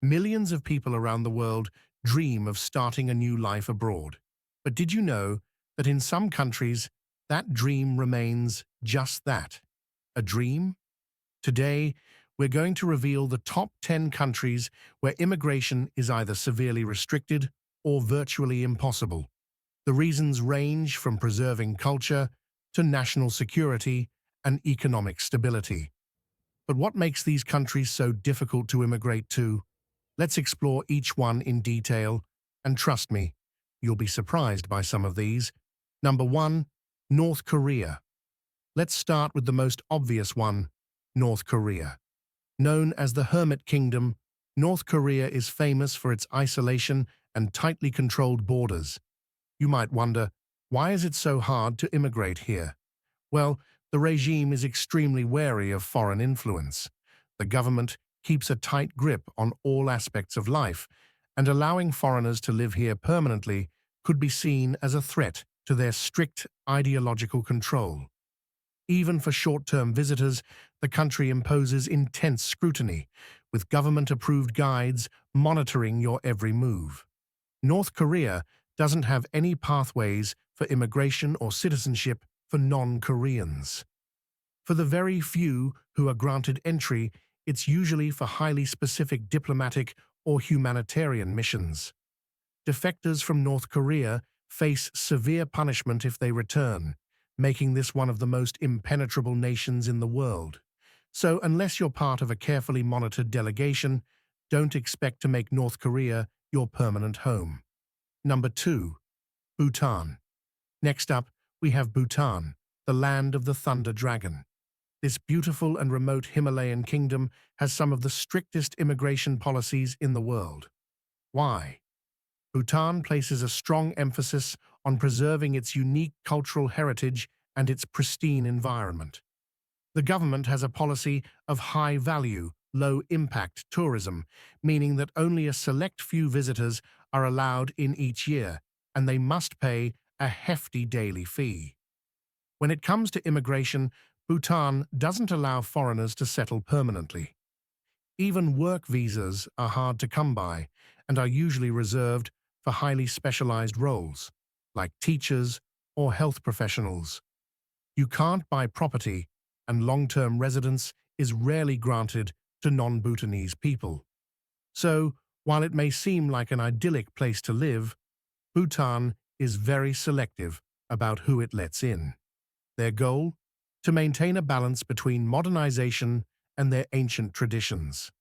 Millions of people around the world dream of starting a new life abroad. But did you know that in some countries, that dream remains just that, a dream? Today, we're going to reveal the top 10 countries where immigration is either severely restricted or virtually impossible. The reasons range from preserving culture to national security and economic stability. But what makes these countries so difficult to immigrate to? Let's explore each one in detail, and trust me, you'll be surprised by some of these. Number 1, North Korea. Let's start with the most obvious one, North Korea. Known as the Hermit Kingdom, North Korea is famous for its isolation and tightly controlled borders. You might wonder, why is it so hard to immigrate here? Well, the regime is extremely wary of foreign influence. The government keeps a tight grip on all aspects of life, and allowing foreigners to live here permanently could be seen as a threat to their strict ideological control. Even for short-term visitors, the country imposes intense scrutiny, with government-approved guides monitoring your every move. North Korea doesn't have any pathways for immigration or citizenship for non-Koreans. For the very few who are granted entry, it's usually for highly specific diplomatic or humanitarian missions. Defectors from North Korea face severe punishment if they return, making this one of the most impenetrable nations in the world. So unless you're part of a carefully monitored delegation, don't expect to make North Korea your permanent home. Number 2, Bhutan. Next up, we have Bhutan, the land of the Thunder Dragon. This beautiful and remote Himalayan kingdom has some of the strictest immigration policies in the world. Why? Bhutan places a strong emphasis on preserving its unique cultural heritage and its pristine environment. The government has a policy of high-value, low-impact tourism, meaning that only a select few visitors are allowed in each year, and they must pay a hefty daily fee. When it comes to immigration, Bhutan doesn't allow foreigners to settle permanently. Even work visas are hard to come by and are usually reserved for highly specialized roles, like teachers or health professionals. You can't buy property, and long-term residence is rarely granted to non-Bhutanese people. So, while it may seem like an idyllic place to live, Bhutan is very selective about who it lets in. Their goal? To maintain a balance between modernization and their ancient traditions.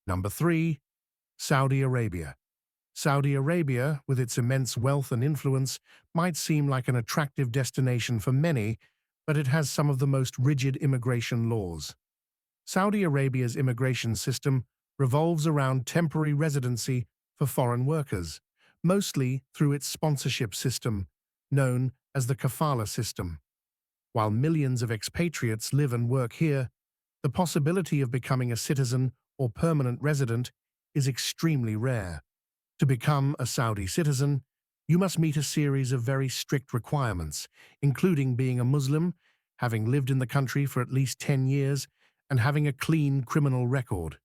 Number 3, Saudi Arabia. Saudi Arabia, with its immense wealth and influence, might seem like an attractive destination for many, but it has some of the most rigid immigration laws. Saudi Arabia's immigration system revolves around temporary residency for foreign workers, mostly through its sponsorship system, known as the kafala system. While millions of expatriates live and work here, the possibility of becoming a citizen or permanent resident is extremely rare. To become a Saudi citizen, you must meet a series of very strict requirements, including being a Muslim, having lived in the country for at least 10 years, and having a clean criminal record.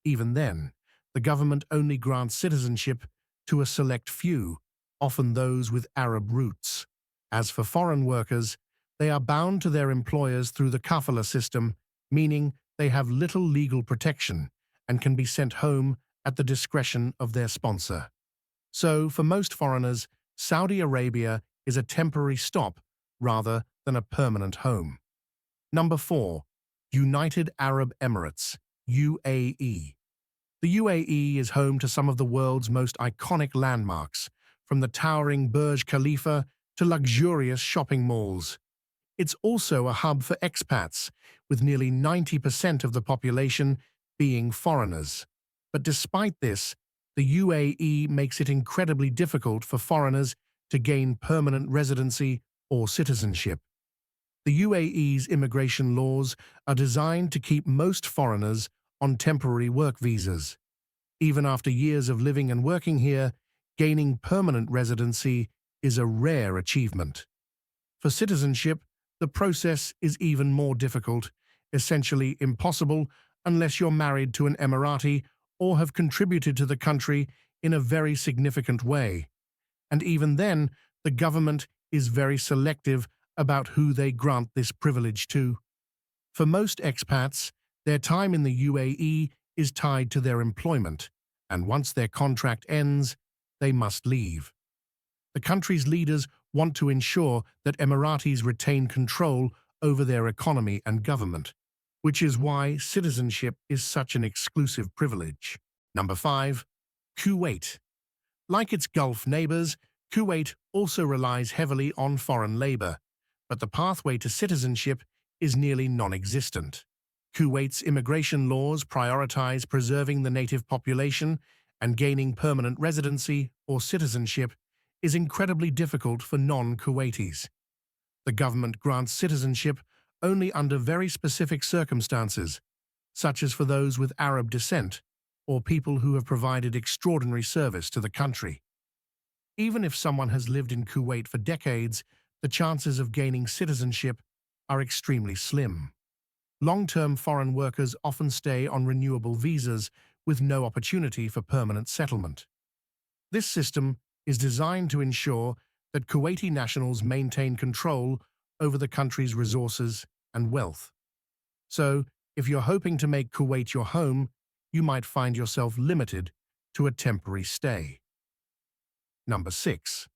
Even then, the government only grants citizenship to a select few, often those with Arab roots. As for foreign workers, they are bound to their employers through the kafala system, meaning they have little legal protection and can be sent home at the discretion of their sponsor. So, for most foreigners, Saudi Arabia is a temporary stop rather than a permanent home. Number 4, United Arab Emirates, UAE. The UAE is home to some of the world's most iconic landmarks, from the towering Burj Khalifa to luxurious shopping malls. It's also a hub for expats, with nearly 90% of the population being foreigners. But despite this, the UAE makes it incredibly difficult for foreigners to gain permanent residency or citizenship. The UAE's immigration laws are designed to keep most foreigners on temporary work visas. Even after years of living and working here, gaining permanent residency is a rare achievement. For citizenship, the process is even more difficult, essentially impossible unless you're married to an Emirati or have contributed to the country in a very significant way. And even then, the government is very selective about who they grant this privilege to. For most expats, their time in the UAE is tied to their employment, and once their contract ends, they must leave. The country's leaders want to ensure that Emiratis retain control over their economy and government, which is why citizenship is such an exclusive privilege. Number 5. Kuwait. Like its Gulf neighbors, Kuwait also relies heavily on foreign labor, but the pathway to citizenship is nearly non-existent. Kuwait's immigration laws prioritize preserving the native population, and gaining permanent residency or citizenship is incredibly difficult for non-Kuwaitis. The government grants citizenship only under very specific circumstances, such as for those with Arab descent or people who have provided extraordinary service to the country. Even if someone has lived in Kuwait for decades, the chances of gaining citizenship are extremely slim. Long-term foreign workers often stay on renewable visas with no opportunity for permanent settlement. This system is designed to ensure that Kuwaiti nationals maintain control over the country's resources and wealth. So, if you're hoping to make Kuwait your home, you might find yourself limited to a temporary stay. Number 6.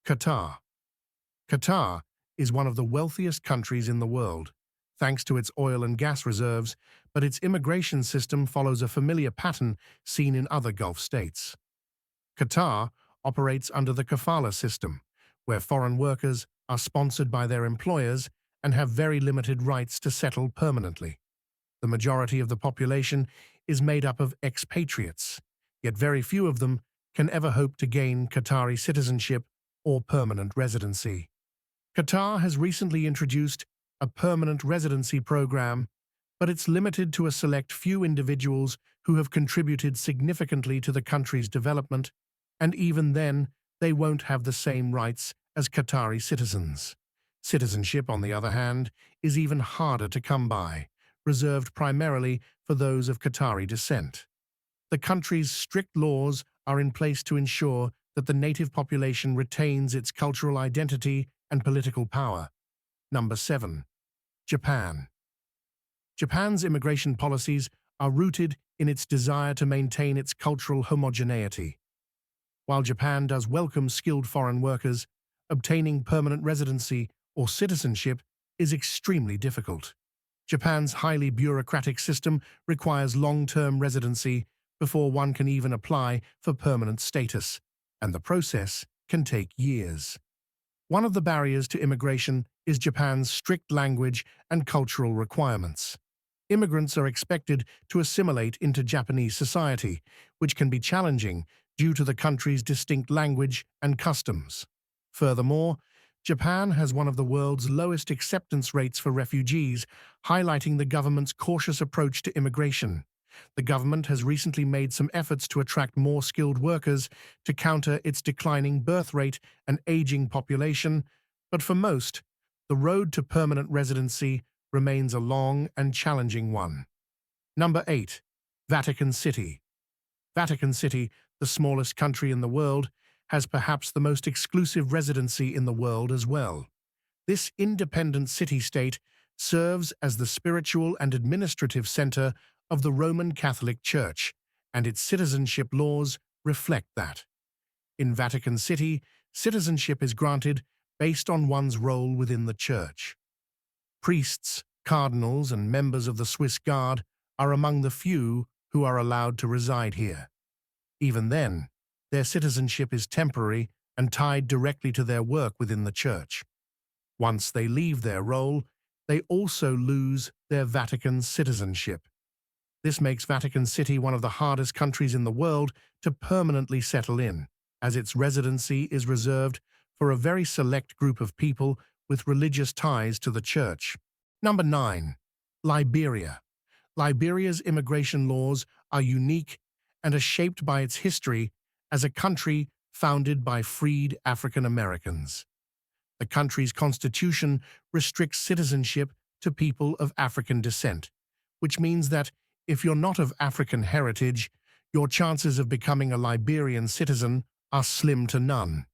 Qatar. Qatar is one of the wealthiest countries in the world, thanks to its oil and gas reserves, but its immigration system follows a familiar pattern seen in other Gulf states. Qatar operates under the kafala system, where foreign workers are sponsored by their employers and have very limited rights to settle permanently. The majority of the population is made up of expatriates, yet very few of them can ever hope to gain Qatari citizenship or permanent residency. Qatar has recently introduced a permanent residency program, but it's limited to a select few individuals who have contributed significantly to the country's development, and even then, they won't have the same rights as Qatari citizens. Citizenship, on the other hand, is even harder to come by, reserved primarily for those of Qatari descent. The country's strict laws are in place to ensure that the native population retains its cultural identity and political power. Number 7. Japan. Japan's immigration policies are rooted in its desire to maintain its cultural homogeneity. While Japan does welcome skilled foreign workers, obtaining permanent residency or citizenship is extremely difficult. Japan's highly bureaucratic system requires long-term residency before one can even apply for permanent status, and the process can take years. One of the barriers to immigration is Japan's strict language and cultural requirements. Immigrants are expected to assimilate into Japanese society, which can be challenging due to the country's distinct language and customs. Furthermore, Japan has one of the world's lowest acceptance rates for refugees, highlighting the government's cautious approach to immigration. The government has recently made some efforts to attract more skilled workers to counter its declining birth rate and aging population, but for most, the road to permanent residency remains a long and challenging one. Number 8. Vatican City. Vatican City, the smallest country in the world, has perhaps the most exclusive residency in the world as well. This independent city-state serves as the spiritual and administrative center of the Roman Catholic Church, and its citizenship laws reflect that. In Vatican City, citizenship is granted based on one's role within the Church. Priests, cardinals, and members of the Swiss Guard are among the few who are allowed to reside here. Even then, their citizenship is temporary and tied directly to their work within the Church. Once they leave their role, they also lose their Vatican citizenship. This makes Vatican City one of the hardest countries in the world to permanently settle in, as its residency is reserved for a very select group of people with religious ties to the Church. Number 9. Liberia. Liberia's immigration laws are unique and are shaped by its history as a country founded by freed African Americans. The country's constitution restricts citizenship to people of African descent, which means that if you're not of African heritage, your chances of becoming a Liberian citizen are slim to none.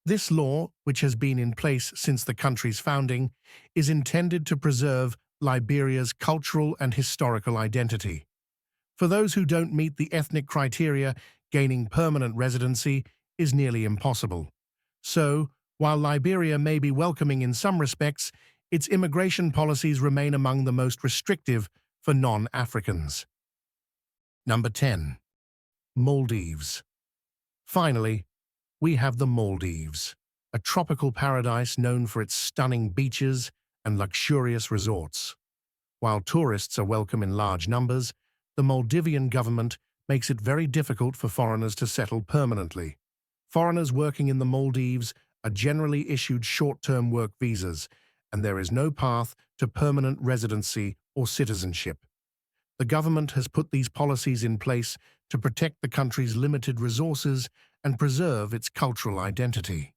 This law, which has been in place since the country's founding, is intended to preserve Liberia's cultural and historical identity. For those who don't meet the ethnic criteria, gaining permanent residency is nearly impossible. So, while Liberia may be welcoming in some respects, its immigration policies remain among the most restrictive for non-Africans. Number 10. Maldives. Finally, we have the Maldives, a tropical paradise known for its stunning beaches and luxurious resorts. While tourists are welcome in large numbers, the Maldivian government makes it very difficult for foreigners to settle permanently. Foreigners working in the Maldives are generally issued short-term work visas, and there is no path to permanent residency or citizenship. The government has put these policies in place to protect the country's limited resources and preserve its cultural identity.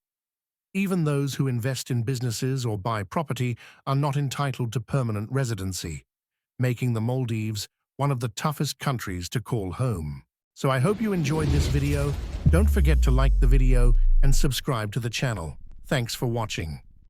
Even those who invest in businesses or buy property are not entitled to permanent residency, making the Maldives one of the toughest countries to call home. So I hope you enjoyed this video. Don't forget to like the video and subscribe to the channel. Thanks for watching.